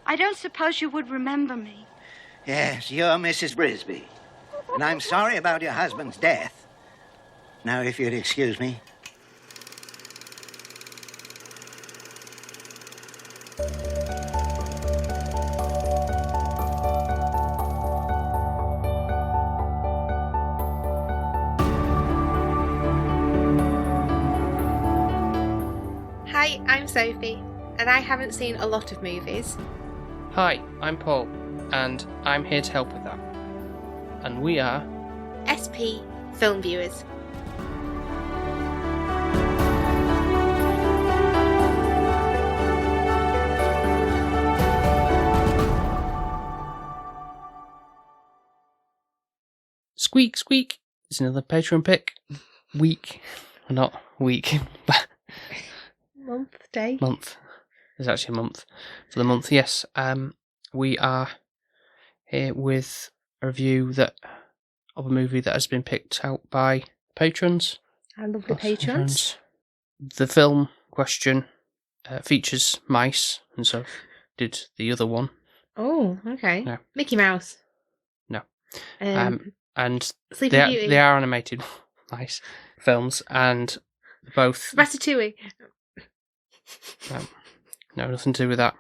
I don't suppose you would remember me. Yes, you're Mrs. Brisby. And I'm sorry about your husband's death. Now, if you'd excuse me. Hi, I'm Sophie, and I haven't seen a lot of movies. Hi, I'm Paul, and I'm here to help with that. And we are SP Film Viewers. Squeak Squeak. It's another Patreon pick. Week. Not week. Month. There's actually a month. For the month, yes. We are here with a review of a movie that has been picked out by patrons. I love the patrons. The film question features mice, and so did the other one. Oh, okay. No. Mickey Mouse. No. And Sleeping Beauty. they are animated mice films, and both... Ratatouille. No, nothing to do with that.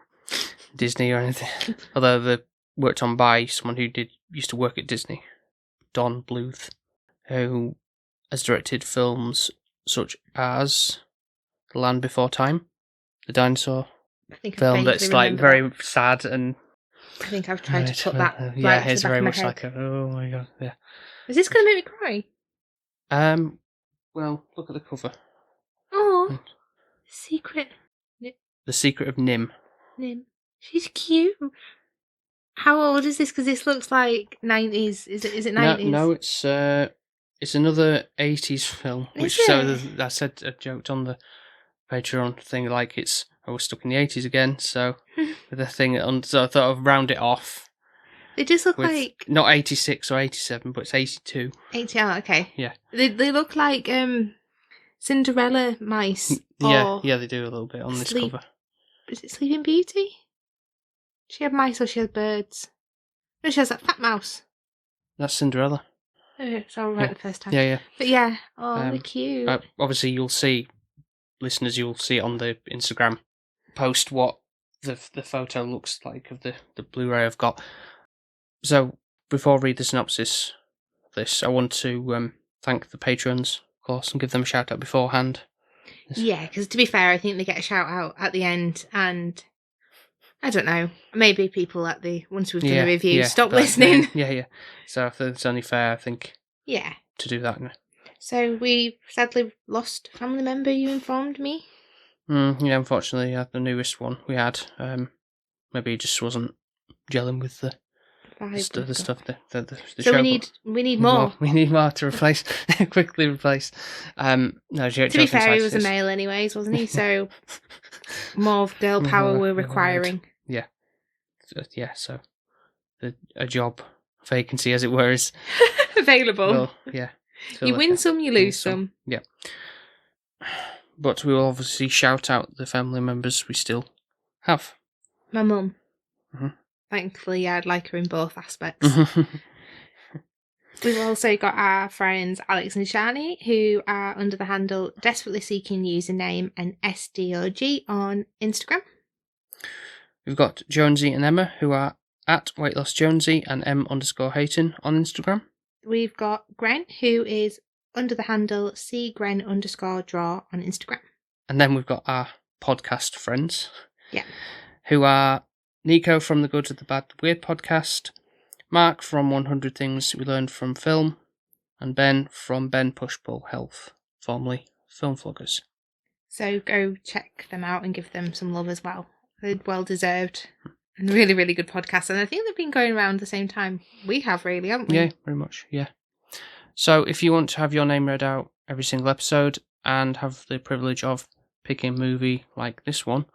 Disney or anything. Although they worked on by someone who used to work at Disney. Don Bluth, who has directed films such as The Land Before Time, the dinosaur film that's like very sad and... I think I've tried to put that yeah, it's very much like a, oh my god, yeah. Is this going to make me cry? Well, look at the cover. Oh, Secret. The Secret of NIMH. NIMH. She's cute. How old is this? Because this looks like 90s. Is it 90s? No, it's another 80s film. Which I joked on the Patreon thing, like we're stuck in the 80s again. So with the thing on, so I thought I'd round it off. They just look like not 86 or 87, but it's 82. 80. Oh, okay. Yeah. They look like Cinderella mice. Yeah, they do a little bit on this cover. Is it Sleeping Beauty? She had mice or she had birds? No, she has that fat mouse. That's Cinderella. Oh, so right the first time. Yeah. But yeah, they're cute. Obviously, you'll see it on the Instagram post what the photo looks like of the Blu-ray I've got. So, before I read the synopsis of this, I want to thank the patrons, of course, and give them a shout out beforehand. Yeah, because to be fair, I think they get a shout out at the end, and I don't know, maybe people once we've done the review stop listening. Yeah. So I think it's only fair, I think. Yeah. To do that. So we sadly lost a family member. You informed me. Yeah, unfortunately, the newest one we had. Maybe it just wasn't gelling with the stuff. The so show, we need more. We need more to replace. Quickly replace. No, to be fair, he was a male anyways, wasn't he? So more of girl power we're requiring. Yeah. So a job vacancy, as it were, is available. Well, yeah. You win some, you lose some. Yeah. But we will obviously shout out the family members we still have. My mum. Mm-hmm. Thankfully, I'd like her in both aspects. We've also got our friends Alex and Shani, who are under the handle Desperately Seeking Username and SDOG on Instagram. We've got Jonesy and Emma, who are at WeightLossJonesy and M_Hayton on Instagram. We've got Gren, who is under the handle CGren_draw on Instagram. And then we've got our podcast friends. Yeah. Who are Nico from the Good, the Bad, the Weird podcast, Mark from 100 Things We Learned from Film, and Ben from Ben Pushpull Health, formerly Film Vloggers. So go check them out and give them some love as well. They're well deserved and really, really good podcast. And I think they've been going around the same time we have, really, haven't we? Yeah, very much, yeah. So if you want to have your name read out every single episode and have the privilege of picking a movie like this one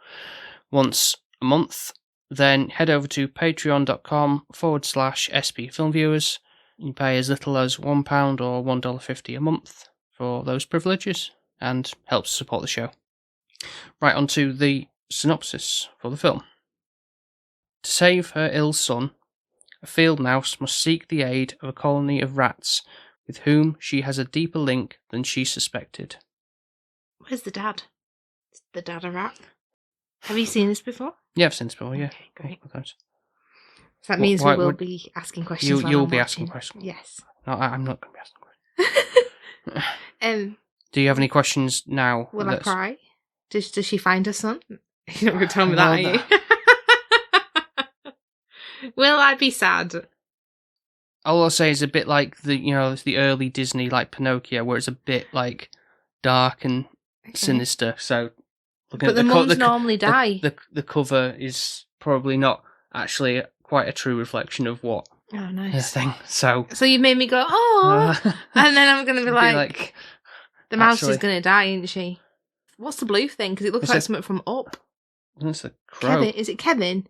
once a month, then head over to patreon.com/SP Film Viewers. You can pay as little as £1 or $1.50 a month for those privileges and helps support the show. Right, on to the synopsis for the film. To save her ill son, a field mouse must seek the aid of a colony of rats with whom she has a deeper link than she suspected. Where's the dad? Is the dad a rat? Have you seen this before? Yeah, I've seen this before, yeah. Okay, great. Sometimes. So that means Why we will would- be asking questions. You'll while I'm be watching. asking questions. Yes. No, I'm not going to be asking questions. Do you have any questions now? Will I cry? Does she find her son? You're not going to tell me Well, that, are you? Will I be sad? All I'll say is a bit like the early Disney, like Pinocchio, where it's a bit like dark and sinister. So, looking But at the mums co- normally die. The cover is probably not actually quite a true reflection of what Oh, the nice. thing. So you made me go, oh, and then I'm going to be like, the mouse actually- is going to die, isn't she? What's the blue thing? Because it looks It's like a- something from Up. It's a crow. Kevin, is it Kevin?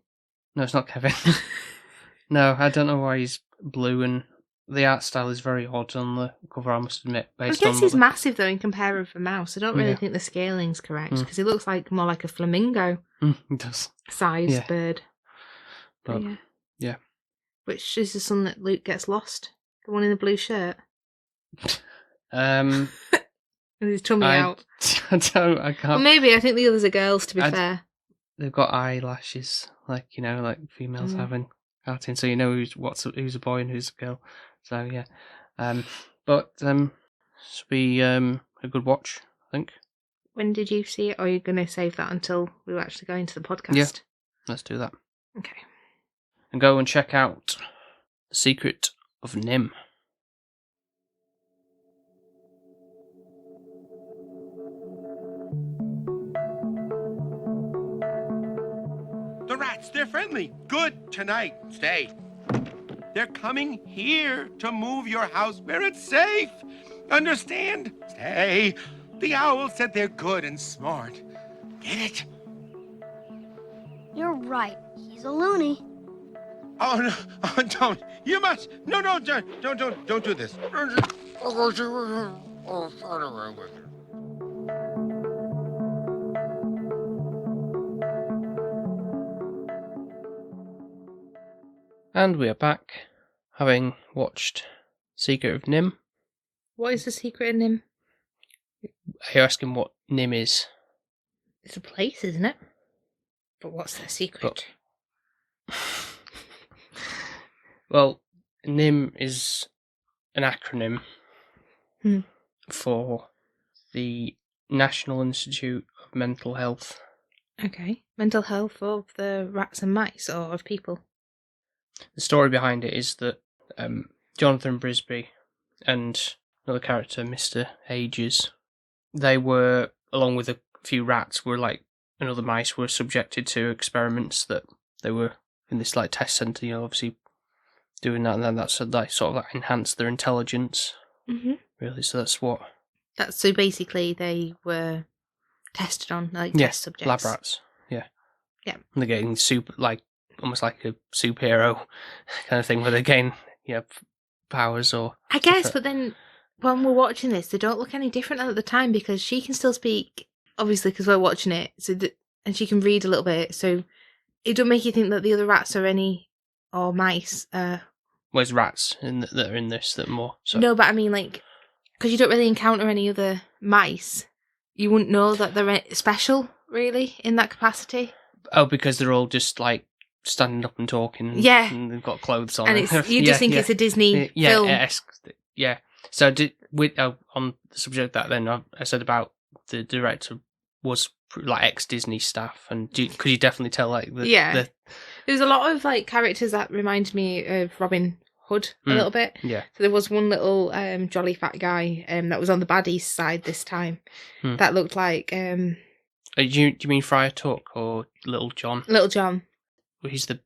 No, it's not Kevin. No, I don't know why he's blue, and the art style is very odd on the cover, I must admit. I Based guess on he's what massive though in comparison with a mouse. I don't really Yeah. think the scaling's correct Mm. because he looks like more like a flamingo he does. sized Yeah. bird. But yeah. yeah. Which is the son that Luke gets lost? The one in the blue shirt Um, with his tummy I out. I Well, can't. maybe I think the others are girls. To be I'd- fair, They've got eyelashes, like females Mm. having cartoons, so you know who's a boy and who's a girl. So yeah, but this will be a good watch, I think. when did you see it? Or are you going to save that until we actually go into the podcast? Yeah. Let's do that Okay. and go and check out The Secret of NIMH. The rats, they're friendly. Good tonight. Stay. They're coming here to move your house where it's safe. Understand? Stay. The owl said they're good and smart. Get it? You're right. He's a loony. Oh, no. Oh, don't. You must. No, don't do this. And we are back, having watched Secret of NIMH. What is the secret in him? Are you asking what NIMH is? It's a place, isn't it? But what's their secret? Well, NIMH is an acronym Hmm. for the National Institute of Mental Health. Okay. Mental health of the rats and mice or of people? The story behind it is that Jonathan Brisby and another character, Mr. Ages, they were, along with a few rats, and other mice were subjected to experiments that they were in this test centre, obviously doing that, and then that's sort of enhanced their intelligence. Mm-hmm. Really, so that's what. So basically they were tested on test subjects. Lab rats. Yeah. Yeah. And they're getting almost like a superhero kind of thing, where they gain powers or. I guess, but then when we're watching this, they don't look any different at the time because she can still speak, obviously, because we're watching it, and she can read a little bit. So it don't make you think that the other rats are or mice. Where's rats that are in this that are more? So. No, but I mean, because you don't really encounter any other mice, you wouldn't know that they're special, really, in that capacity. Oh, because they're all just standing up and talking. Yeah. And they've got clothes on. And you just think it's a Disney film. Yeah. So on the subject of that, then I said about the director was ex-Disney staff, and could you definitely tell There's a lot of characters that reminded me of Robin Hood a little bit. Yeah. So there was one little jolly fat guy that was on the baddies side this time. That looked like Do you mean Friar Tuck or Little John? Little John. Well, he's the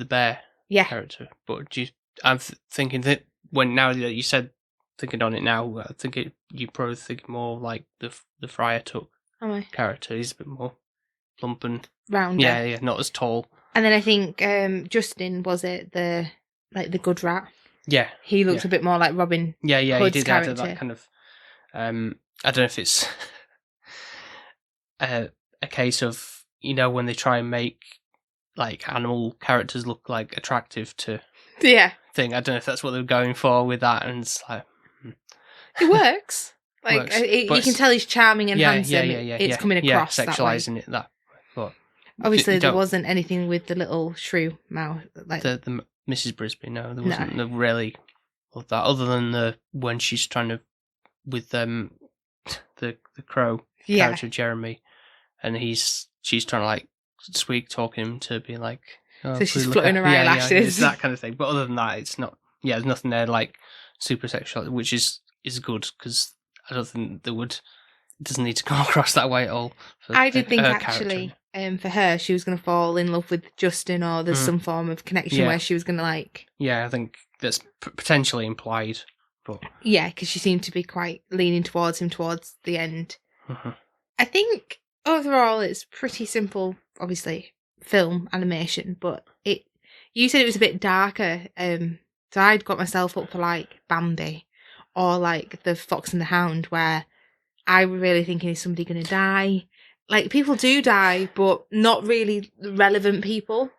bear character. But I'm thinking that now that you said thinking on it now, I think you probably think more like the Friar Tuck character. He's a bit more plump and rounder. Yeah, not as tall. And then I think Justin was it the good rat. Yeah, he looks a bit more like Robin. Yeah, Hood's he did character. add that kind of. I don't know if it's a case of when they try and make like animal characters look like attractive to Yeah. thing. I don't know if that's what they're going for with that, and it's like It works. Like Works. you But can tell he's charming and yeah, handsome. It's coming across that way. sexualizing it that. But Obviously, you there don't- wasn't anything with the little shrew mouth. Like the Mrs. Brisby. No, there wasn't really of that, other than when she's trying to with the crow character Jeremy, and she's trying to like sweet talk him to be like. Oh, so she's look fluttering at- her yeah, eyelashes. Yeah, it's that kind of thing. But other than that, it's not. Yeah, there's nothing there like super sexual, which is good because I don't think it doesn't need to come across that way at all. I did think her actually, character. for her, she was going to fall in love with Justin, or there's some form of connection where she was going to like. Yeah, I think that's potentially implied, but yeah, because she seemed to be quite leaning towards him towards the end. Mhm. I think overall it's pretty simple, obviously film animation, but you said it was a bit darker. So I'd got myself up for like Bambi, or like the Fox and the Hound, where I was really thinking, is somebody going to die? Like, people do die, but not really relevant people.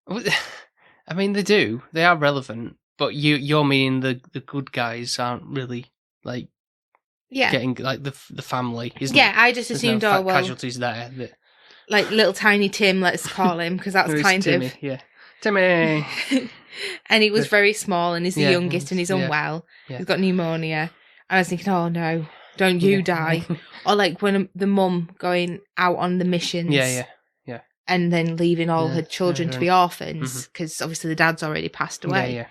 I mean, they do. They are relevant, but you're meaning the good guys aren't really like getting like the family. Isn't I just there's assumed no casualties there. Like little tiny Tim, let's call him, because that's kind Timmy, of Timmy. and he was very small, and he's the youngest, and he's unwell. Yeah. He's got pneumonia. I was thinking, oh no, don't you die? Or like when the mum going out on the missions. Yeah. And then leaving all her children to be orphans, because obviously the dad's already passed away. Yeah.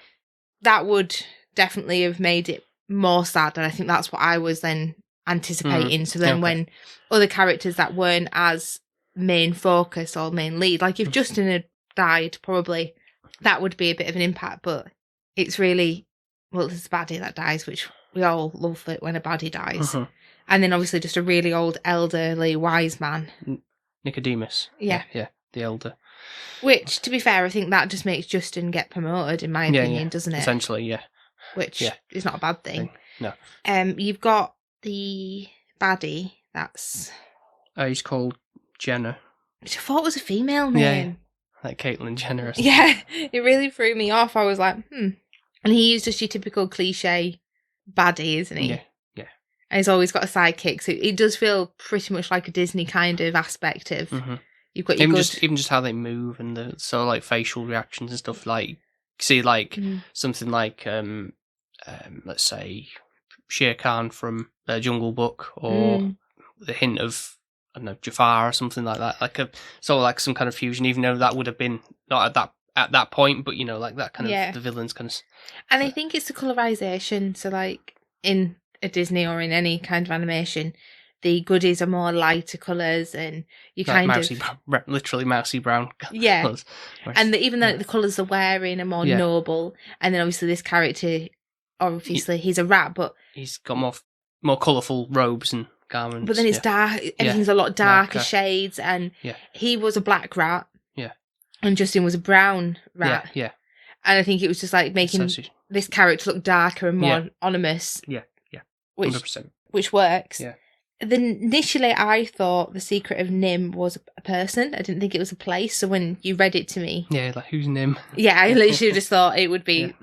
That would definitely have made it more sad, and I think that's what I was then anticipating. So then when other characters that weren't as main focus or main lead, like if Justin had died, probably that would be a bit of an impact, but it's really, well, it's a baddie that dies, which we all love it when a baddie dies. And then obviously just a really old, elderly, wise man. Nicodemus. Yeah, the elder. Which, to be fair, I think that just makes Justin get promoted, in my opinion, doesn't it? Essentially, yeah. Which is not a bad thing. No. You've got the baddie, that's... He's called Jenner. Which I thought was a female name. Like Caitlyn Jenner. Yeah, it really threw me off. I was like, And he's just your typical cliche baddie, isn't he? Yeah. And he's always got a sidekick, so it does feel pretty much like a Disney kind of aspect of you've got your even just how they move and the sort of like facial reactions and stuff. Like see like something like let's say Shere Khan from Jungle Book, or the hint of I don't know Jafar or something like that. Like a sort of like some kind of fusion, even though that would have been not at that point, but you know, like that kind of the villains kind of. And I think it's the colorization. So like in a Disney or in any kind of animation, the goodies are more lighter colours, and you like kind of literally mousy brown colours. And even though the colours they're wearing are more noble, and then obviously this character, obviously he's a rat, but he's got more colourful robes and garments. But then it's dark. Everything's a lot darker shades, and he was a black rat. Yeah. And Justin was a brown rat. Yeah. And I think it was just like making this character look darker and more ominous. Yeah. 100%. Which works. Yeah. Then initially I thought the Secret of NIMH was a person. I didn't think it was a place. So when you read it to me. Yeah, like who's NIMH? Yeah, I literally just thought it would be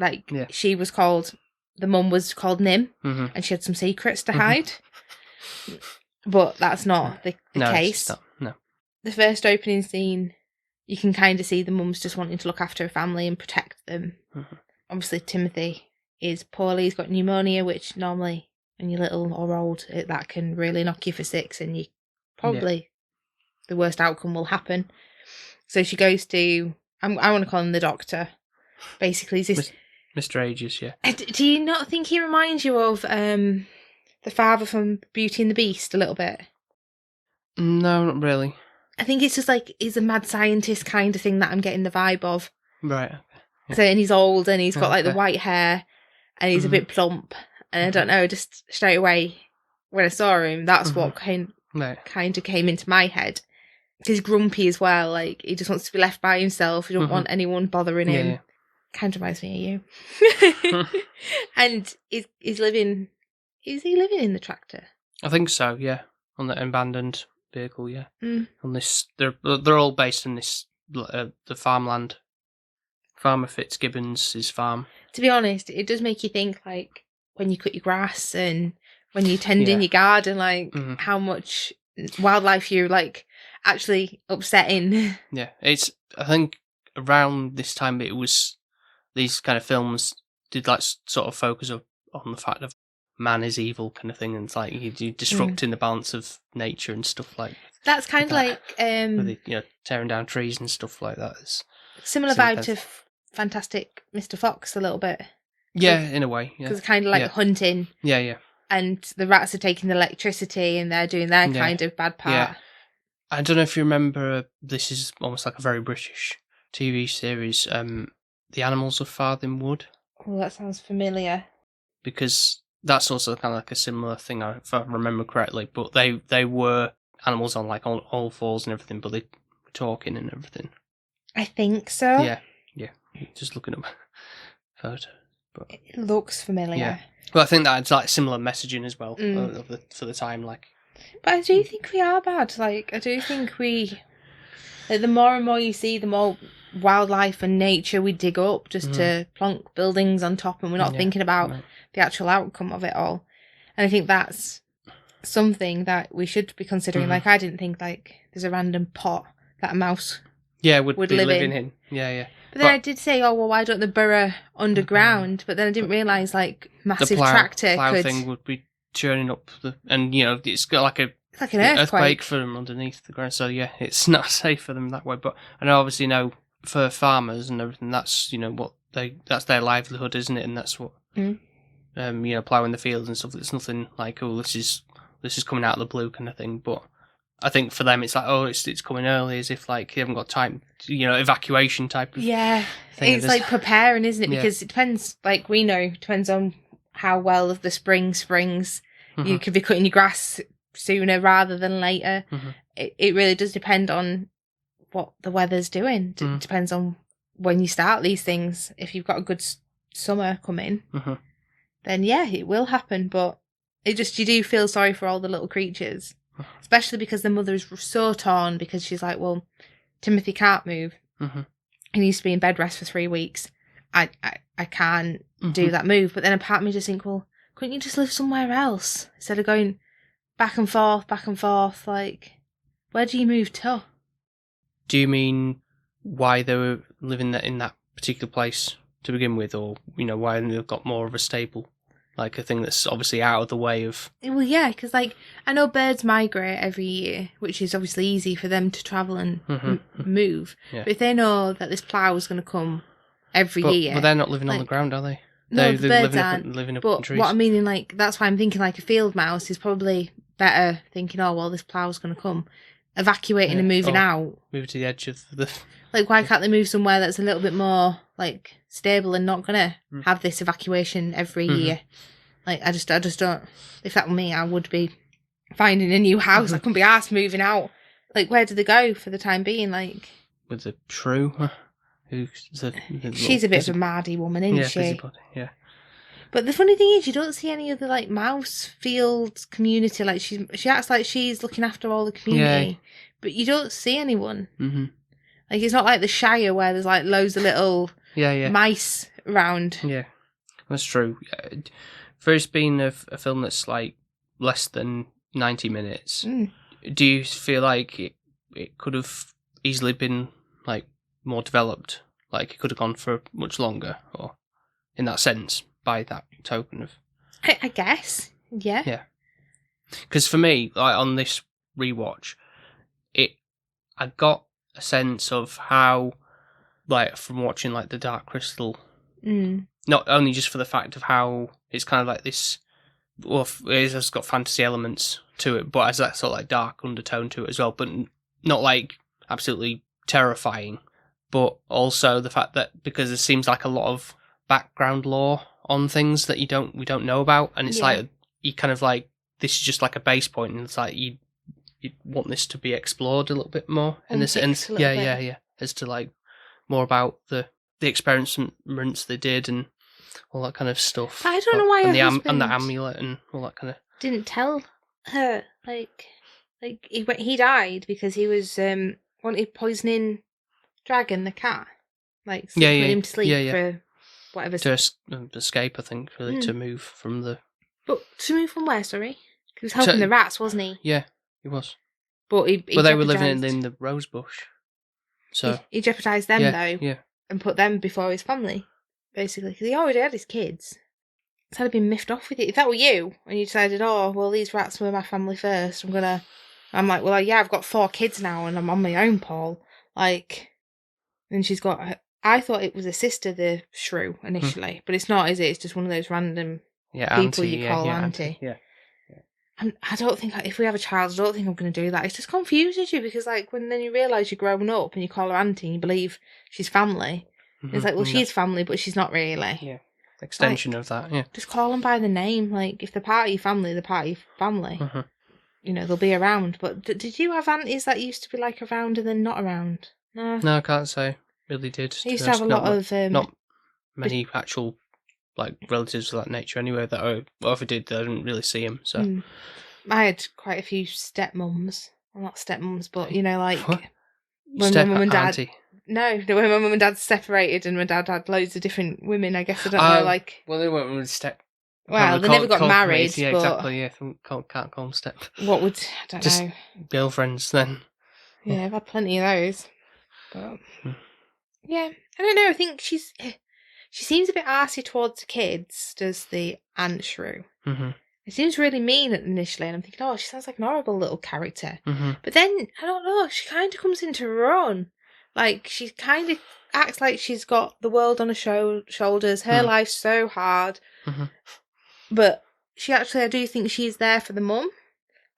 she was called, the mum was called NIMH, and she had some secrets to hide. But that's not the case. No. The first opening scene, you can kind of see the mum's just wanting to look after her family and protect them. Obviously Timothy is poorly, he's got pneumonia, which normally when you're little or old, that can really knock you for six, and you probably the worst outcome will happen. So she goes to, I want to call him the doctor. Basically, is this Mr. Aegis? Yeah. Do you not think he reminds you of the father from Beauty and the Beast a little bit? No, not really. I think it's just like he's a mad scientist kind of thing that I'm getting the vibe of. Right. Yeah. So, and he's old, and he's got like the white hair, and he's a bit plump. And I don't know, just straight away when I saw him, that's what kind of came into my head. He's grumpy as well, like he just wants to be left by himself. He don't want anyone bothering him. Yeah. Kind of reminds me of you. And he's living. Is he living in the tractor? I think so. Yeah, on the abandoned vehicle. Yeah. On this, they're all based in this the farmland. Farmer Fitzgibbons' farm. To be honest, it does make you think, like, when you cut your grass and when you tend in your garden, like, how much wildlife you're, like, actually upsetting. Yeah, I think around this time it was, these kind of films did, like, sort of focus on the fact of man is evil kind of thing, and it's like you disrupting the balance of nature and stuff like that. That's kind of like... with the, tearing down trees and stuff like that. Similar vibe to Fantastic Mr. Fox a little bit. Yeah, in a way. Yeah. Because it's kind of like hunting. Yeah, yeah. And the rats are taking the electricity and they're doing their kind of bad part. Yeah. I don't know if you remember, this is almost like a very British TV series, The Animals of Farthing Wood. Oh, that sounds familiar. Because that's also kind of like a similar thing, if I remember correctly. But they were animals on like all fours and everything, but they were talking and everything. I think so. Yeah. Just looking up photos. But it looks familiar. Yeah. Well, I think that's like similar messaging as well for the time, like. But I do think we are bad. Like, I do think we, like, the more and more you see, the more wildlife and nature we dig up just to plonk buildings on top, and we're not thinking about the actual outcome of it all. And I think that's something that we should be considering. Like, I didn't think, like, there's a random pot that a mouse would be live living in. Yeah. But then I did say, oh, well, why don't they burrow underground? But then I didn't realise, like, massive tractor plough could... thing would be churning up and, it's got like it's like an earthquake for them underneath the ground. So, yeah, it's not safe for them that way. But I know, obviously, for farmers and everything, that's, that's their livelihood, isn't it? And that's what, ploughing the fields and stuff. It's nothing like, oh, this is coming out of the blue kind of thing. But I think for them, it's like, oh, it's coming early, as if like you haven't got time, evacuation type of thing. It's like preparing, isn't it? Because it depends, like we know, depends on how well of the spring springs. You could be cutting your grass sooner rather than later. It really does depend on what the weather's doing. It depends on when you start these things. If you've got a good summer coming, then yeah, it will happen. But you do feel sorry for all the little creatures. Especially because the mother is so torn, because she's like, well, Timothy can't move. He needs to be in bed rest for 3 weeks. I can't do that move. But then a part of me just think, well, couldn't you just live somewhere else instead of going back and forth? Like, where do you move to? Do you mean why they were living in that particular place to begin with, or why they've got more of a stable? Like a thing that's obviously out of the way of... Well, yeah, because like I know birds migrate every year, which is obviously easy for them to travel and move. Yeah. But if they know that this plough is going to come every year... But they're not living on the ground, are they? No, the birds aren't. Living up but in trees. What I mean, like, that's why I'm thinking like a field mouse is probably better thinking, oh, well, this plough's going to come. Evacuating and moving out. Move to the edge of the... Like, why can't they move somewhere that's a little bit more, like, stable and not going to have this evacuation every year? Like, I just don't... If that were me, I would be finding a new house. I couldn't be arsed moving out. Like, where do they go for the time being? Like... With the shrew? She's a bit of a mardy woman, isn't she? Busybody, yeah. But the funny thing is, you don't see any other, like, mouse field community. Like, she acts like she's looking after all the community. But you don't see anyone. Like, it's not like the Shire where there's, like, loads of little mice around. Yeah, that's true. For it being a film that's, like, less than 90 minutes, do you feel like it could have easily been, like, more developed? Like, it could have gone for much longer, or in that sense, by that token of... I guess, yeah. Yeah. Because for me, like, on this rewatch, I got a sense of how, like, from watching, like, The Dark Crystal, not only just for the fact of how it's kind of like this, well, it's got fantasy elements to it, but has that sort of, like, dark undertone to it as well, but not, like, absolutely terrifying, but also the fact that, because it seems like a lot of background lore on things that we don't know about, and it's like, you kind of like, this is just like a base point, and it's like, you want this to be explored a little bit more in this, and yeah, as to like more about the experiments they did and all that kind of stuff. I don't know why and and the amulet and all that kind of... Didn't tell her, like he died because he was wanted poisoning dragon, the cat, like Yeah, putting yeah, him to sleep yeah. for whatever. To escape, I think, really, to move from the... But to move from where, sorry? He was helping the rats, wasn't he? Yeah, he was. But he They were living jeopardised- in the rose bush. So he jeopardised them, though, yeah. and put them before his family, basically, because he already had his kids. It's had been miffed off with it. If that were you, and you decided, oh, well, these rats were my family first, I'm like, well, yeah, I've got 4 kids now, and I'm on my own, Paul. Like, and she's got... I thought it was a sister, the shrew, initially, but it's not, is it? It's just one of those random people auntie, you call auntie. Yeah. I don't think, if we have a child, I don't think I'm going to do that. It just confuses you, because, like, when then you realise you're growing up and you call her auntie and you believe she's family, it's like, well, she's family, but she's not really. Yeah. Extension of that, yeah. Just call them by the name. Like, if they're part of your family, they're part of your family. You know, they'll be around. But did you have aunties that used to be, like, around and then not around? No. No, I can't say. Really did. I used to have a lot of... not many actual, like, relatives of that nature anyway, that if I did, I didn't really see them, so... I had quite a few stepmums. Well, not stepmums, but, you know, like... What? When my mum and dad... Auntie. No, when my mum and dad separated and my dad had loads of different women, I guess, I don't know, like... Well, they weren't really step... Well, they never got married, yeah, but... exactly, yeah. Can't call them step. What would... I don't Just know. girlfriends, then. Yeah, I've had plenty of those. But... Yeah, I don't know, I think she seems a bit arsey towards the kids, does the Aunt Shrew. It seems really mean initially, and I'm thinking, oh, she sounds like an horrible little character. But then, I don't know, she kind of comes into her own. Like, she kind of acts like she's got the world on her shoulders. Her life's so hard. But she actually, I do think she's there for the mum.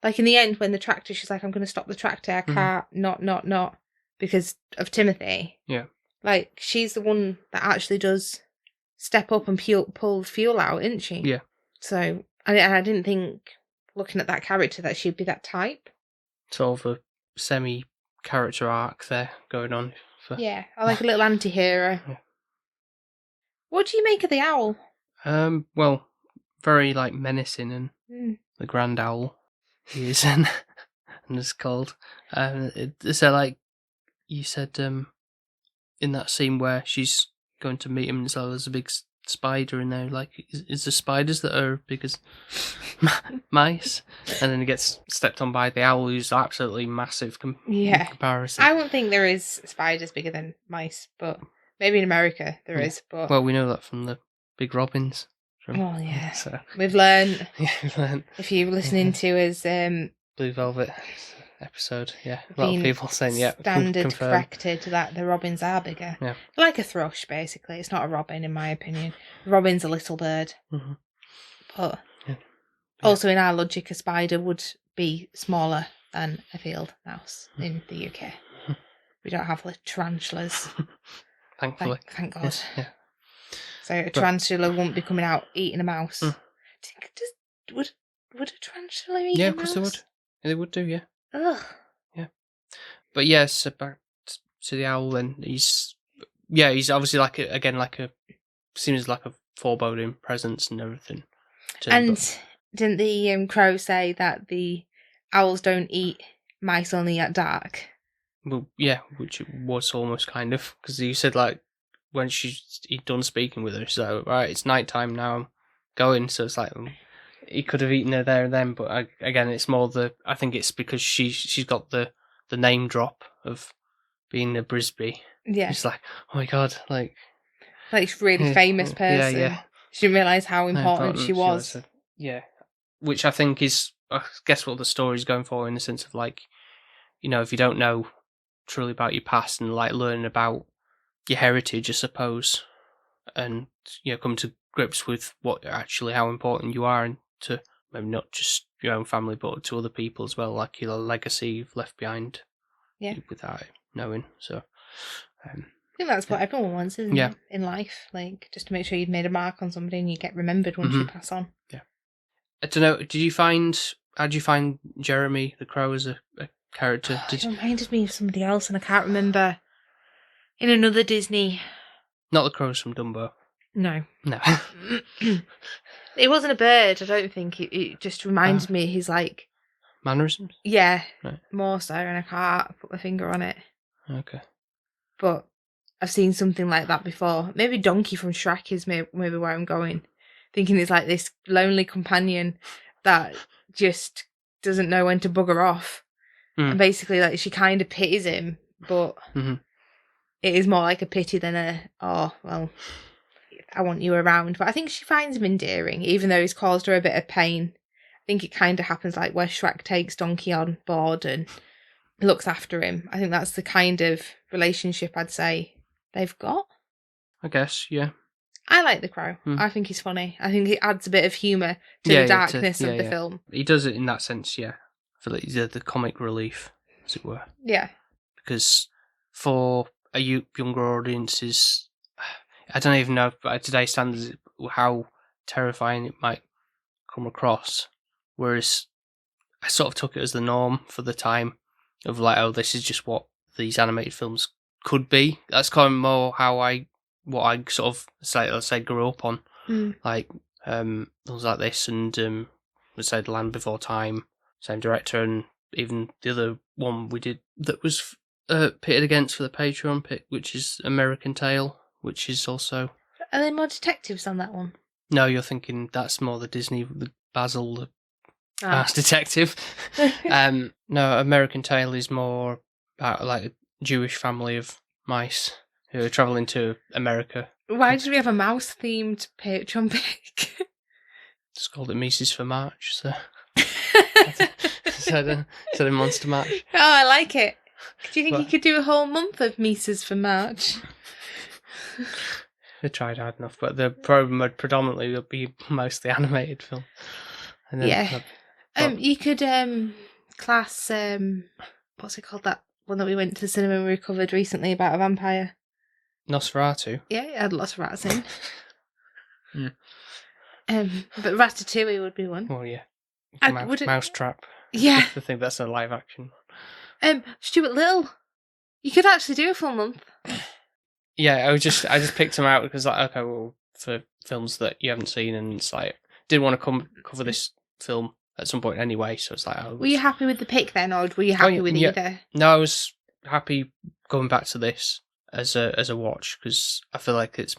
Like, in the end, when the tractor, she's like, I'm going to stop the tractor. I can't, not, because of Timothy. Yeah. Like, she's the one that actually does step up and pull fuel out, isn't she? Yeah. So, I didn't think, looking at that character, that she'd be that type. Sort of a semi-character arc there going on. Yeah, I like a little anti-hero. Yeah. What do you make of the owl? Well, very, like, menacing, and the Grand Owl he is, and it's called. So, like, you said, in that scene where she's going to meet him, and so there's a big spider in there. Like, is there spiders that are big as mice? And then he gets stepped on by the owl, who's absolutely massive in comparison. I wouldn't think there is spiders bigger than mice, but maybe in America there is. But well, we know that from the big robins. Oh yeah, so. we've learned. Yeah, we've learned. If you're listening to us, Blue Velvet episode, yeah, a lot of people saying, yeah, standard corrected that the robins are bigger. Yeah, like a thrush, basically. It's not a robin, in my opinion. A robin's a little bird, but also in our logic, a spider would be smaller than a field mouse in the UK. We don't have tarantulas. Thankfully, thank God. Yes, yeah. So a tarantula won't be coming out eating a mouse. Would a tarantula eat a mouse? Yeah, of course they would. Yeah, they would do, yeah. Ugh. Yeah. But yes, so back to the owl, then he's obviously seems like a foreboding presence and everything. And didn't the crow say that the owls don't eat mice only at dark? Well, yeah, which it was almost kind of, because you said, like, when he'd done speaking with her, so right, it's night time now, I'm going, so it's like he could have eaten her there and then, but again, it's more I think it's because she's got the name drop of being a Brisby. Yeah, it's like, oh my God, like she's a really famous person. Yeah. She didn't realise how important she was. Yeah, which I think is, I guess, what the story's going for, in the sense of, like, you know, if you don't know truly about your past and, like, learning about your heritage, I suppose, and, you know, come to grips with how important you are, and to maybe not just your own family but to other people as well, like your legacy you've left behind, without knowing. So I think that's what everyone wants, isn't it, in life, like, just to make sure you've made a mark on somebody and you get remembered once you pass on. Yeah, I don't know, how did you find Jeremy the Crow as a character? It reminded me of somebody else, and I can't remember. In another Disney. Not the crows from Dumbo. No. It wasn't a bird, I don't think. It just reminds me, he's like... Mannerisms? Yeah, right. More so, and I can't put my finger on it. Okay. but I've seen something like that before. Maybe Donkey from Shrek is maybe where I'm going. Thinking it's like this lonely companion that just doesn't know when to bugger off. And basically, like, she kind of pities him, but it is more like a pity than oh, well, I want you around. But I think she finds him endearing, even though he's caused her a bit of pain. I think it kind of happens like where Shrek takes Donkey on board and looks after him. I think that's the kind of relationship I'd say they've got. I guess, yeah. I like the Crow. I think he's funny. I think it adds a bit of humour to the darkness of the film. He does it in that sense, yeah. I feel like he's the comic relief, as it were. Yeah. Because for a younger audiences, I don't even know by today's standards how terrifying it might come across. Whereas I sort of took it as the norm for the time of like, oh, this is just what these animated films could be. That's kind of more what I sort of let's say grew up on. Like films like this and let's say The Land Before Time, same director, and even the other one we did that was pitted against for the Patreon pick, which is American Tail, which is also... Are there more detectives on that one? No, you're thinking that's more the Disney, the Basil, the Mouse Detective. No, American Tail is more about like a Jewish family of mice who are travelling to America. Why did we have a mouse-themed Patreon pick? Just called it Mises for March, so... instead of Monster March. Oh, I like it. Do you think you could do a whole month of Mises for March? I tried hard enough, but the program would predominantly be mostly animated film. And then, you could class what's it called, that one that we went to the cinema and we covered recently about a vampire? Nosferatu. Yeah, it had lots of rats in. Yeah. But Ratatouille would be one. Oh yeah. Mousetrap. Yeah. I think that's a live action. Stuart Little. You could actually do a full month. Yeah, I just picked them out because like, okay, well, for films that you haven't seen, and it's like didn't want to cover this film at some point anyway, so it's like. Were you happy with the pick then, or were you happy with either? No, I was happy going back to this as a watch because I feel like it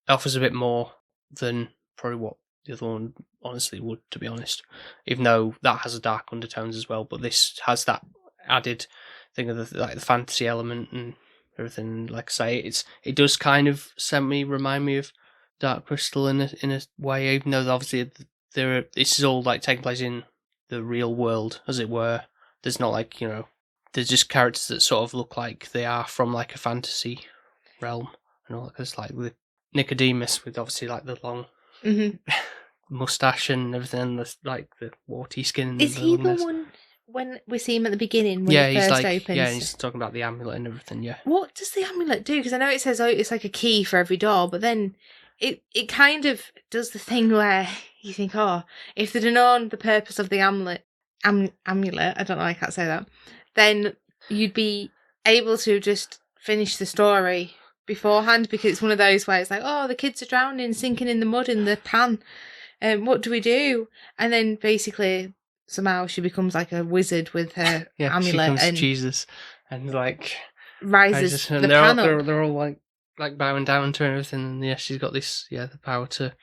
offers a bit more than probably what the other one honestly would, to be honest. Even though that has a dark undertones as well, but this has that added thing of the fantasy element and everything. Like I say, it does kind of remind me of Dark Crystal in a way, even though obviously this is all like taking place in the real world, as it were. There's not like, there's just characters that sort of look like they are from like a fantasy realm and all that. Because like with Nicodemus, with obviously like the long mustache and everything, and the warty skin. And is he the one when we see him at the beginning when he first opens? Yeah, he's talking about the amulet and everything. Yeah. What does the amulet do? Because I know it says it's like a key for every door, but then it kind of does the thing where you think, oh, if they'd have known the purpose of the amulet, I don't know, I can't say that, then you'd be able to just finish the story beforehand, because it's one of those where it's like, oh, the kids are drowning, sinking in the mud in the pan. What do we do? And then basically somehow she becomes like a wizard with her amulet, she becomes and Jesus, and like rises the and pan they're up. They're all like bowing down to her and everything, and yeah, she's got this the power to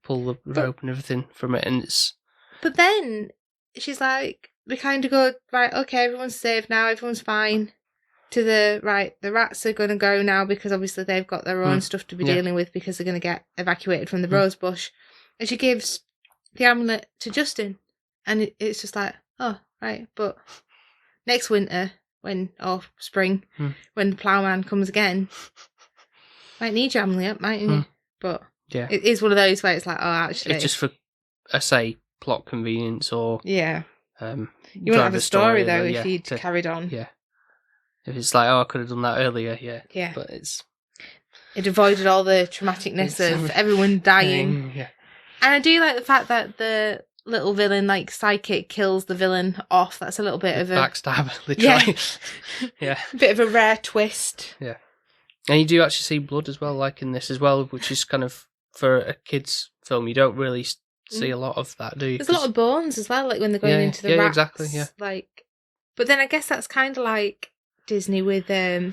pull the rope and everything from it, and it's. But then she's like, we kind of go, right, okay, everyone's safe now, everyone's fine. To the rats are going to go now because obviously they've got their own stuff to be dealing with because they're going to get evacuated from the rose bush. And she gives the amulet to Justin. And it's just like, oh, right, but next winter, spring, when the ploughman comes again, might need your amulet, mightn't you? But yeah, it is one of those where it's like, oh, actually. It's just for, I say, plot convenience or. Yeah. You wouldn't have a story though if you'd carried on. Yeah. If it's like, oh, I could have done that earlier, yeah. But it avoided all the traumaticness of everyone dying. Yeah. And I do like the fact that the little villain, like sidekick, kills the villain off. That's a little bit of a backstab, literally. Yeah. A bit of a rare twist. Yeah. And you do actually see blood as well, like in this as well, which is kind of for a kids' film. You don't really see a lot of that, do you? There's a lot of bones as well, like when they're going into the rats. Exactly. Yeah. But then I guess that's kind of like Disney with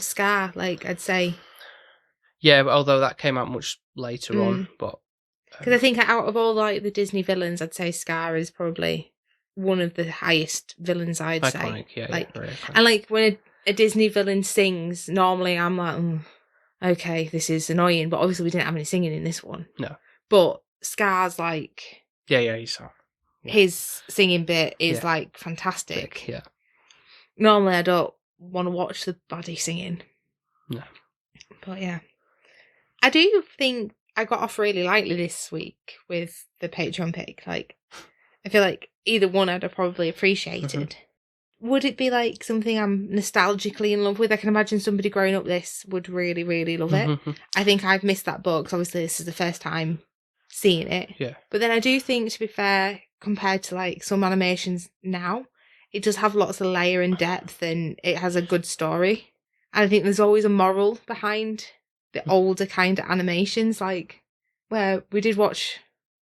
Scar, like, I'd say. Yeah, although that came out much later on, but... Because I think out of all, like, the Disney villains, I'd say Scar is probably one of the highest villains, I'd say. Iconic, yeah, like, very iconic. And, like, when a Disney villain sings, normally I'm like, okay, this is annoying, but obviously we didn't have any singing in this one. No. But Scar's, like... Yeah, you saw. Yeah. His singing bit is, like, fantastic. Yeah. Normally I don't want to watch the baddie singing. No. But, yeah. I do think I got off really lightly this week with the Patreon pick. Like, I feel like either one I'd have probably appreciated. Would it be, like, something I'm nostalgically in love with? I can imagine somebody growing up this would really, really love it. I think I've missed that book, because obviously this is the first time seeing it. Yeah. But then I do think, to be fair, compared to, like, some animations now, it does have lots of layer and depth, and it has a good story. And I think there's always a moral behind the older kind of animations, like, where we did watch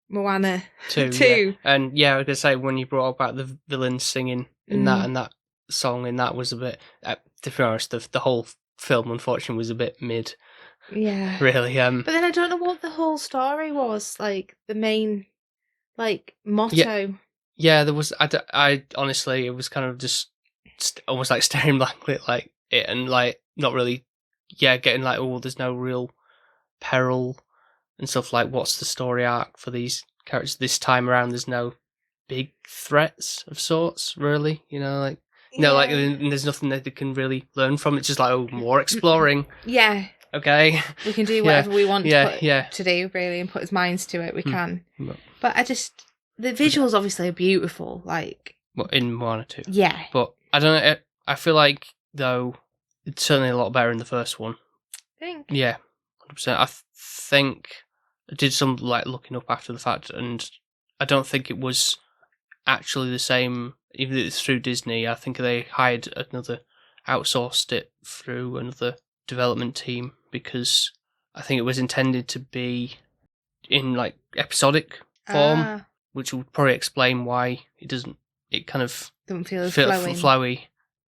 Moana 2. Yeah. And yeah, I was going to say, when you brought up about the villains singing in that, and that song, and that was a bit, to be honest, the whole film, unfortunately, was a bit mid. Yeah. Really. But then I don't know what the whole story was, like, the main, like, motto. Yeah, there was, I honestly, it was kind of just almost like staring blankly at, like, it, and, like, not really, getting, like, there's no real peril and stuff, like, what's the story arc for these characters this time around? There's no big threats of sorts, really, like, like, there's nothing that they can really learn from. It's just like, more exploring. Yeah. Okay. We can do whatever we want to do, really, and put his minds to it. We can. But the visuals obviously are beautiful, like... Well, in Moana 2. Yeah. But, I don't know, I feel like, though, it's certainly a lot better in the first one. I think. Yeah, 100%. I think I did some, like, looking up after the fact, and I don't think it was actually the same, even though it's through Disney. I think they outsourced it through another development team, because I think it was intended to be in, like, episodic form, which would probably explain why it kind of doesn't feel as flowy.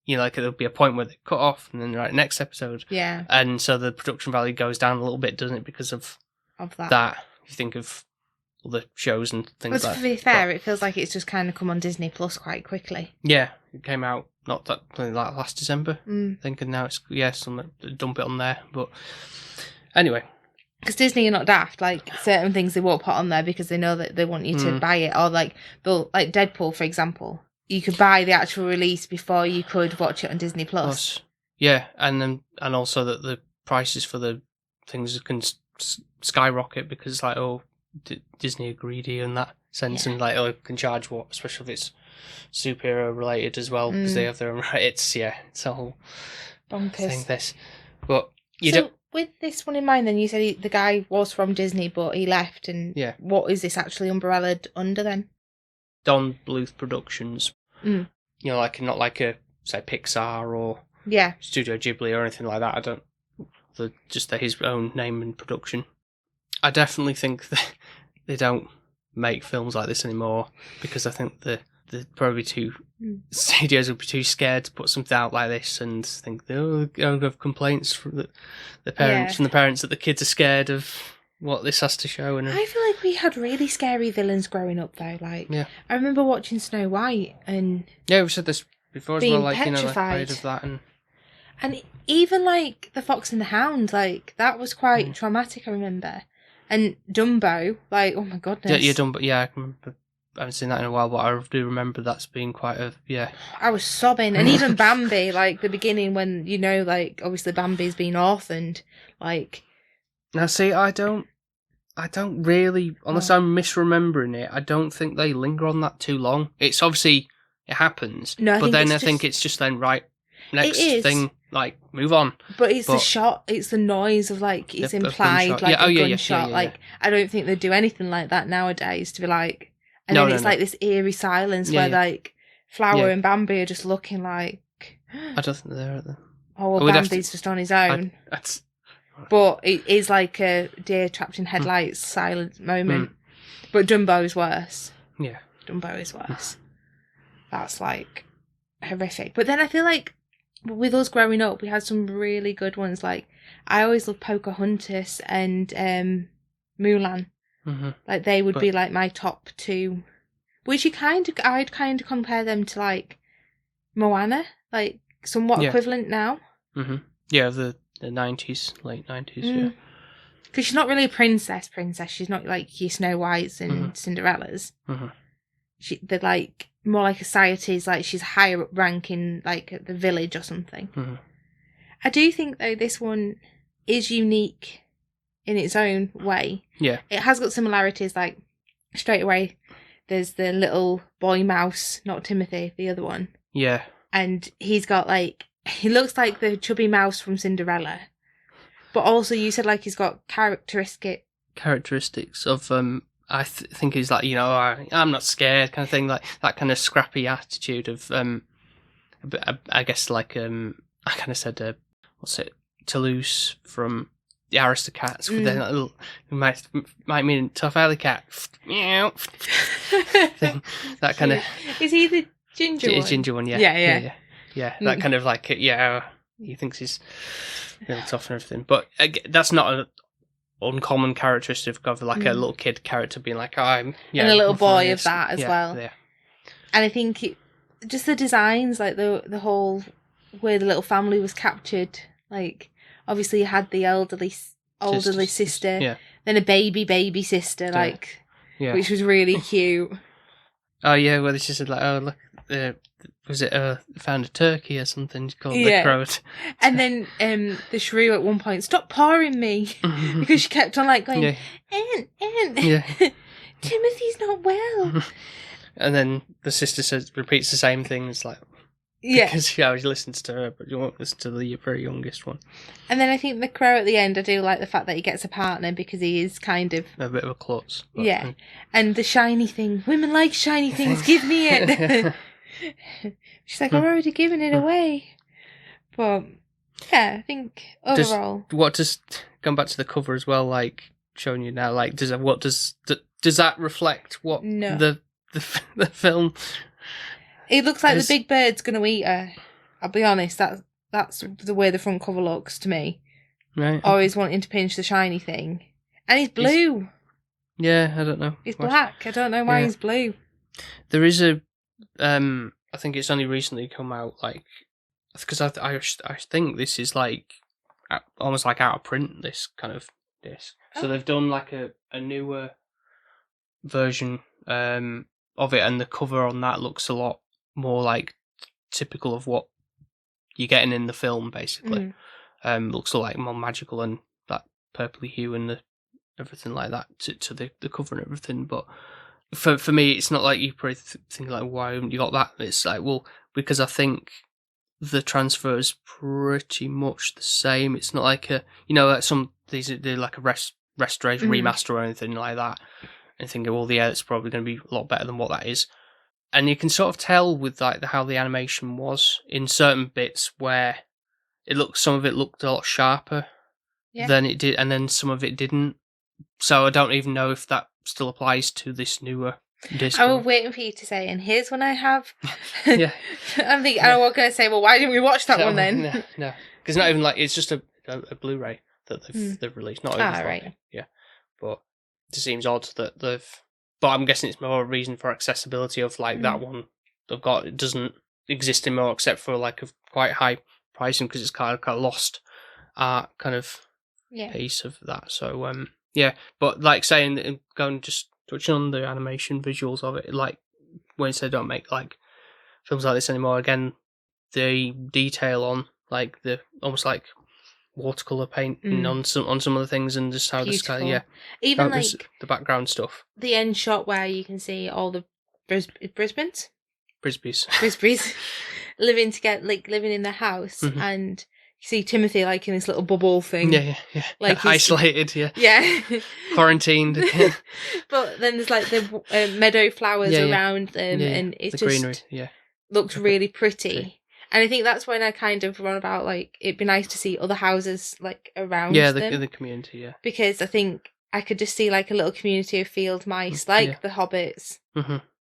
Like, there'll be a point where they cut off, and then next episode. Yeah. And so the production value goes down a little bit, doesn't it, because of that. If you think of other shows and things like that. To be fair, it feels like it's just kind of come on Disney Plus quite quickly. Yeah, it came out not that like last December, I think, and now it's dump it on there. But anyway, because Disney are not daft. Like, certain things they won't put on there because they know that they want you to buy it, or like Deadpool, for example. You could buy the actual release before you could watch it on Disney Plus. Yeah, and also that the prices for the things can skyrocket, because it's like, Disney are greedy in that sense, and like, can charge what, especially if it's superhero related as well, because they have their own rights. It's a whole bonkers thing. But with this one in mind, then you said the guy was from Disney, but he left, and what is this actually umbrellaed under then? Don Bluth Productions. Like, not like a, say, Pixar or Studio Ghibli or anything like that. I don't. Just his own name and production. I definitely think that they don't make films like this anymore, because I think the probably studios would be too scared to put something out like this, and think they'll have complaints from the parents that the kids are scared of what this has to show. And I feel like we had really scary villains growing up, though. Like, I remember watching Snow White, and we've said this before as well. Like, petrified. Afraid of that, and even like The Fox and the Hound, like, that was quite traumatic. I remember, and Dumbo, like, oh my goodness. Yeah, Dumbo. Yeah, I remember. I haven't seen that in a while, but I do remember that's being quite a I was sobbing, and even Bambi, like the beginning when like, obviously Bambi's been orphaned, like. Now, see, I don't really, unless I'm misremembering it, I don't think they linger on that too long. It's obviously, it happens. No, but then I think it's just then, right, next thing, like, move on. But it's the shot, it's the noise of, like, it's implied, like, a gunshot. Like, I don't think they do anything like that nowadays, to be like, and then it's like this eerie silence where, like, Flower and Bambi are just looking like. I don't think they're at the. Oh, well, Bambi's just on his own. But it is like a deer trapped in headlights silent moment. But Dumbo's worse. Yeah. Dumbo is worse. That's, like, horrific. But then I feel like with us growing up, we had some really good ones. Like, I always loved Pocahontas and Mulan. Mm-hmm. Like, they would be like my top two, which I'd kind of compare them to like Moana, like somewhat equivalent now. Mm-hmm. Yeah, the 90s, late 90s, yeah. Because she's not really a princess. She's not like your Snow Whites and Cinderellas. Mm-hmm. They're like more like a society's, like she's higher up rank in like the village or something. Mm-hmm. I do think though this one is unique in its own way. Yeah. It has got similarities, like straight away there's the little boy mouse, not Timothy, the other one. Yeah. And he looks like the chubby mouse from Cinderella. But also, you said like he's got characteristics of I think he's like, I'm not scared kind of thing, like that kind of scrappy attitude of I guess like I kind of said what's it, Toulouse from the Aristocats with their little might mean tough alley cat meow thing, that kind of. Is he the ginger one? Ginger one, yeah. Yeah. That kind of like he thinks he's really tough and everything, but that's not an uncommon characteristic of like a little kid character being like, I'm and a little boy of that as well. Yeah. And I think just the designs, like the whole way the little family was captured. Like obviously you had the elderly sister, then a baby sister, which was really cute. Oh yeah, well she said like, oh look, was it found a turkey or something called the crow? And then the shrew at one point stopped pawing me because she kept on like going, Aunt, Timothy's not well. And then the sister repeats the same thing. It's like, because she always listens to her, but you won't listen to the very youngest one. And then I think the crow at the end, I do like the fact that he gets a partner because he is kind of a bit of a klutz. And the shiny thing, women like shiny things, give me it. She's like, I've already given it away. But yeah, I think overall, going back to the cover as well, like showing you now, like does that reflect what the film? It looks like the big bird's going to eat her. I'll be honest, that's the way the front cover looks to me. Right. Always wanting to pinch the shiny thing. And he's blue. I don't know. He's black. I don't know why he's blue. There is I think it's only recently come out, like, because I think this is like almost like out of print, this kind of disc. So they've done like a newer version of it, and the cover on that looks a lot more like typical of what you're getting in the film, basically. Looks like more magical and that purpley hue and everything like that to the cover and everything. But for me, it's not like you probably think like, why haven't you got that? It's like, well, because I think the transfer is pretty much the same. It's not like like some these they're like a restoration remaster or anything like that. And think, well, it's probably going to be a lot better than what that is. And you can sort of tell with like how the animation was in certain bits where some of it looked a lot sharper than it did, and then some of it didn't. So I don't even know if that still applies to this newer disc. I was waiting for you to say, and here's one I have. Yeah. I'm thinking, I was going to say, well, why didn't we watch that one then? No. Because not even like, it's just a Blu-ray that they've released, not even right. Yeah. But it just seems odd that but I'm guessing it's more a reason for accessibility of like that one they've got. It doesn't exist anymore except for like a quite high pricing because it's kind of lost art kind of piece of that. So, but like saying, just touching on the animation visuals of it, like when they don't make like films like this anymore, again, the detail on like the almost like watercolor painting on some of the things, and just how the sky, even like the background stuff, the end shot where you can see all the Brisbanes living in the house, and you see Timothy like in this little bubble thing, like isolated, quarantined. But then there's like the meadow flowers around them, and it's the greenery, looks really pretty. And I think that's when I kind of run about, like, it'd be nice to see other houses, like, around them. The community, Because I think I could just see, like, a little community of field mice, like the hobbits.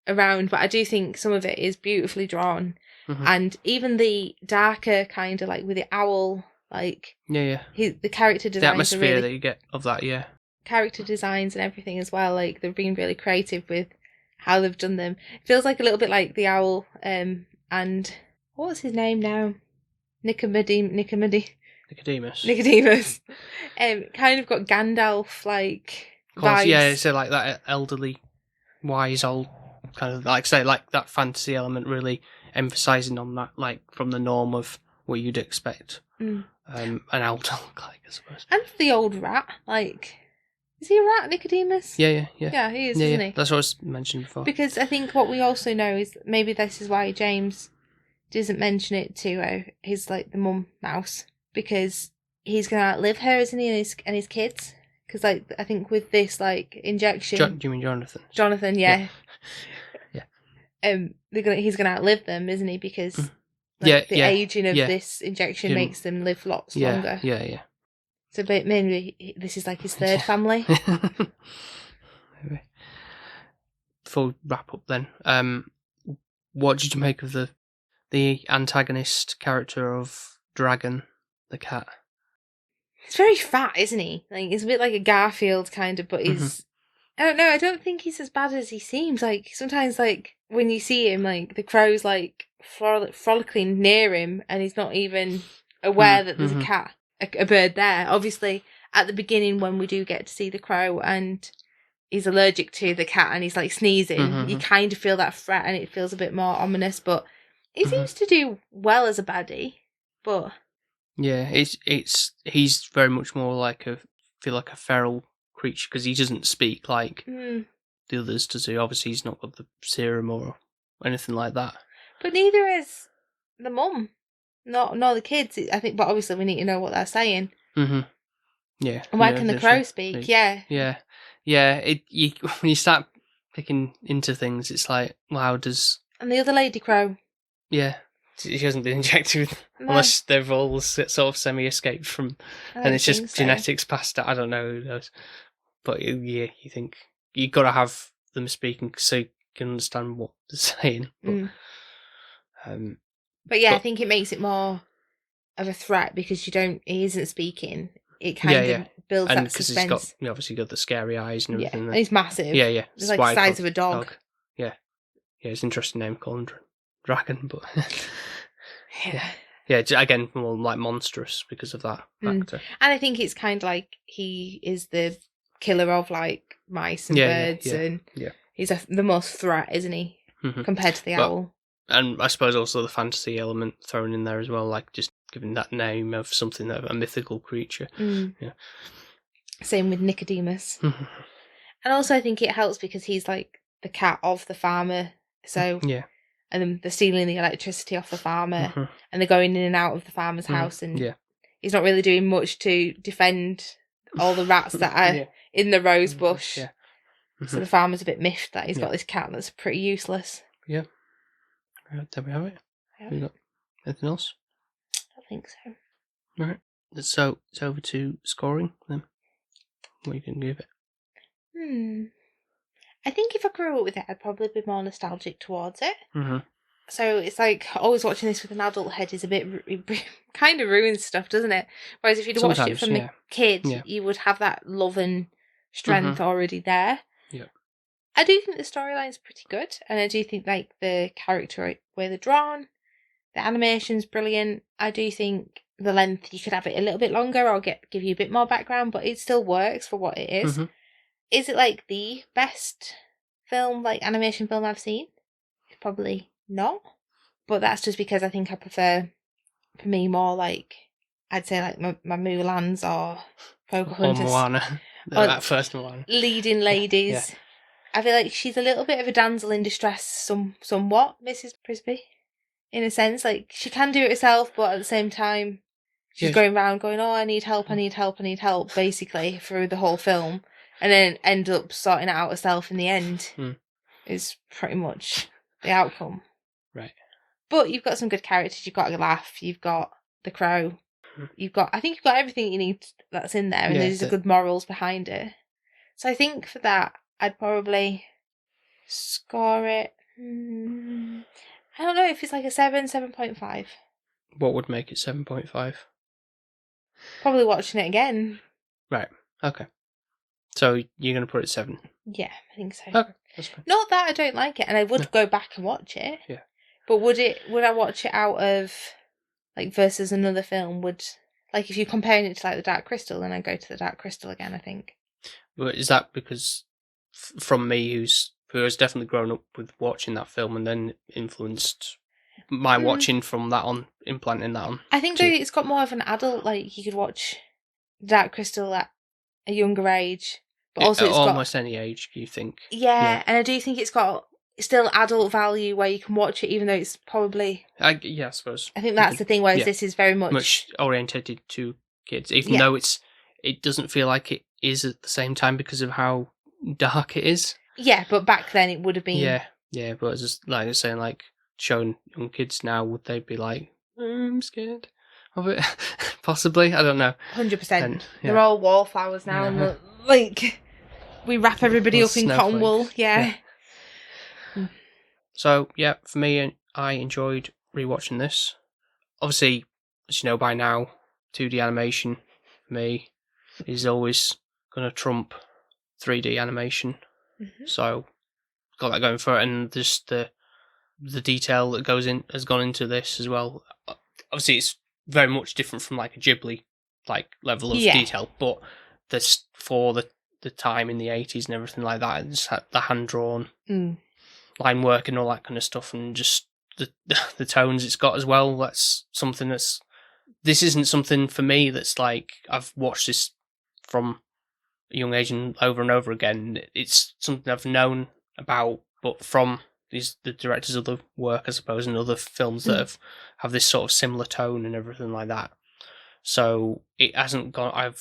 around, but I do think some of it is beautifully drawn. Mhm. And even the darker kind of like with the owl, like Yeah. the character The designs atmosphere are really that you get of that, yeah. character designs and everything as well. Like they've been really creative with how they've done them. It feels like a little bit like the owl, and what's his name now? Nicodemus. Kind of got Gandalf like Of course, vibes. yeah, so like that elderly, wise old kind of, like say, like that fantasy element, really emphasising on that, like from the norm of what you'd expect an owl to look like, I suppose. And the old rat, like, is he a rat, Nicodemus? Yeah. Yeah, he is, isn't he? That's what I was mentioned before. Because I think what we also know is maybe this is why James doesn't mention it to his like the mum mouse, because he's gonna outlive her, isn't he, and his kids? Because like I think with this like injection, Do you mean Jonathan? Jonathan, yeah. Yeah. He's gonna outlive them, isn't he? Because the aging of this injection makes them live lots longer. Yeah. So maybe this is like his third family. Maybe. Before we wrap up then, what did you make of the antagonist character of Dragon, the cat? He's very fat, isn't he? Like he's a bit like a Garfield kind of, but he's I don't know, I don't think he's as bad as he seems. Like sometimes like when you see him, like the crow's like frolicking near him and he's not even aware that there's a cat, a bird there. Obviously at the beginning when we do get to see the crow and he's allergic to the cat and he's like sneezing, you kind of feel that threat and it feels a bit more ominous, but he seems to do well as a baddie. But yeah, he's very much more like a feral creature because he doesn't speak like the others does. He obviously he's not got the serum or anything like that. But neither is the mum, nor the kids. I think, but obviously we need to know what they're saying. Yeah. And why can the crow speak? Yeah. When you start picking into things, it's like, wow, does And the other lady crow. Yeah. She hasn't been injected with, unless they've all sort of semi-escaped from, and it's just genetics passed out. I don't know who knows. But yeah, you think you've got to have them speaking so you can understand what they're saying. But yeah, I think it makes it more of a threat because he isn't speaking. It kind of builds and that suspense. And because he's obviously got the scary eyes and everything. And he's massive. Yeah. It's like the size of a dog. Yeah, it's an interesting name, calling Dragon, but yeah, again, more like monstrous because of that factor. And I think it's kind of like he is the killer of like mice and birds, and he's the most threat, isn't he, compared to the owl? And I suppose also the fantasy element thrown in there as well, like just giving that name of something that a mythical creature. Yeah. Same with Nicodemus, and also I think it helps because he's like the cat of the farmer, so and then they're stealing the electricity off the farmer, and they're going in and out of the farmer's house, and he's not really doing much to defend all the rats that are in the rose bush. So the farmer's a bit miffed that he's got this cat that's pretty useless. Yeah. There we have it. Have you got anything else? I think so. Right. So it's over to scoring then. What you can give it? I think if I grew up with it, I'd probably be more nostalgic towards it. So it's like always watching this with an adult head is a bit kind of ruins stuff, doesn't it? Whereas if you'd watched it from a kid, you would have that love and strength already there. Yeah. I do think the storyline's pretty good, and I do think like the character way they're drawn, the animation's brilliant. I do think the length you could have it a little bit longer or give you a bit more background, but it still works for what it is. Is it like the best film, like animation film I've seen? Probably not, but that's just because I think I prefer, for me, more like I'd say like my Mulans or Pocahontas or Moana, that first Moana, leading ladies. Yeah. I feel like she's a little bit of a damsel in distress, somewhat, Mrs. Brisby, in a sense. Like she can do it herself, but at the same time, she's going around going, "Oh, I need help, basically through the whole film, and then end up sorting it out herself in the end. Is pretty much the outcome. Right. But you've got some good characters. You've got a laugh. You've got the crow. I think you've got everything you need that's in there, and there's good morals behind it. So I think for that, I'd probably Score it. I don't know if it's like a 7, 7.5. What would make it 7.5? Probably watching it again. Right. Okay. So you're going to put it 7. Yeah, I think so. Okay, that's fine. Not that I don't like it, and I would go back and watch it. Yeah. But would I watch it out of like versus another film? Like if you're comparing it to like The Dark Crystal, then I'd go to The Dark Crystal again, I think. But is that because from me, who has definitely grown up with watching that film and then influenced my watching from that on, implanting that on? I think though it's got more of an adult, like you could watch Dark Crystal at a younger age, but also it's almost got any age, you think? Yeah, and I do think it's got still adult value where you can watch it, even though it's probably. I suppose. I think that's the thing. Whereas this is very much orientated to kids, even though it doesn't feel like it is at the same time because of how dark it is. Yeah, but back then it would have been. Yeah, but it's just like saying, like showing young kids now, would they be like, I'm scared of it? Possibly, I don't know. 100%. They're all wallflowers now, and like we wrap everybody up in cotton wool. Yeah. So yeah, for me, I enjoyed rewatching this. Obviously, as you know by now, 2D animation for me is always going to trump 3D animation. Mm-hmm. So got that going for it, and just the detail that has gone into this as well. Obviously, it's very much different from like a Ghibli like level of detail, but there's for the time in the 80s and everything like that, it's the hand drawn line work and all that kind of stuff, and just the tones it's got as well. That's something this isn't something for me that's like I've watched this from a young age and over again. It's something I've known about, but from the directors of the work, I suppose, and other films that have this sort of similar tone and everything like that. So it hasn't gone.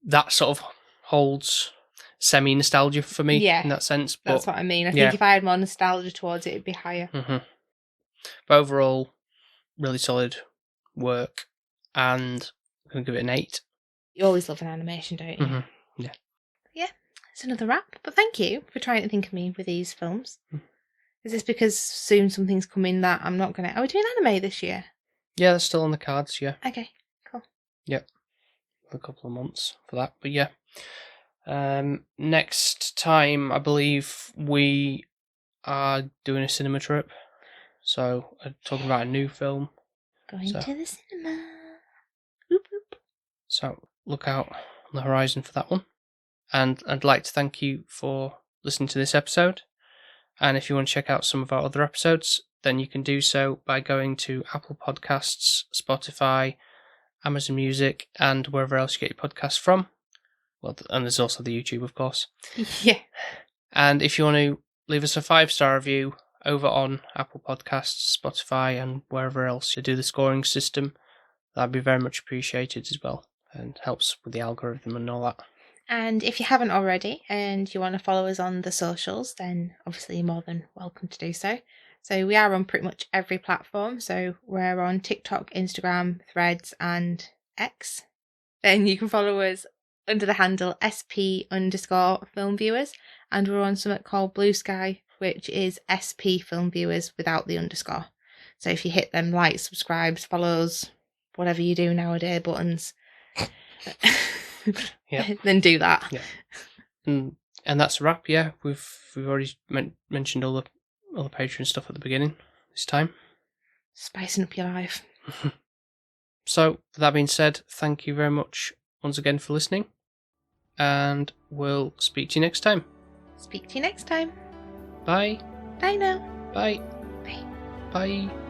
That sort of holds semi nostalgia for me in that sense. But, that's what I mean. I think if I had more nostalgia towards it, it'd be higher. Mm-hmm. But overall, really solid work, and I'm going to give it an 8. You always love an animation, don't you? Mm-hmm. Yeah. Yeah, it's another wrap. But thank you for trying to think of me with these films. Is this because soon something's coming that I'm not going to... Are we doing anime this year? Yeah, that's still on the cards, yeah. Okay, cool. Yep. A couple of months for that, but yeah. Next time, I believe we are doing a cinema trip. So, talking about a new film. Going to the cinema. Whoop, whoop. So, look out on the horizon for that one. And I'd like to thank you for listening to this episode. And if you want to check out some of our other episodes, then you can do so by going to Apple Podcasts, Spotify, Amazon Music, and wherever else you get your podcasts from. Well, and there's also the YouTube, of course. Yeah. And if you want to leave us a 5-star review over on Apple Podcasts, Spotify, and wherever else you do the scoring system, that'd be very much appreciated as well, and helps with the algorithm and all that. And if you haven't already and you want to follow us on the socials, then obviously you're more than welcome to do so. So we are on pretty much every platform. So we're on TikTok, Instagram, Threads, and X. Then you can follow us under the handle SP_filmviewers. And we're on something called Blue Sky, which is SP filmviewers without the underscore. So if you hit them likes, subscribes, follows, whatever you do nowadays, buttons, then do that. Yeah. And that's a wrap. Yeah, we've already mentioned all the Patreon stuff at the beginning this time. Spicing up your life. So, with that being said, thank you very much once again for listening, and we'll speak to you next time. Speak to you next time. Bye. Bye now. Bye. Bye. Bye.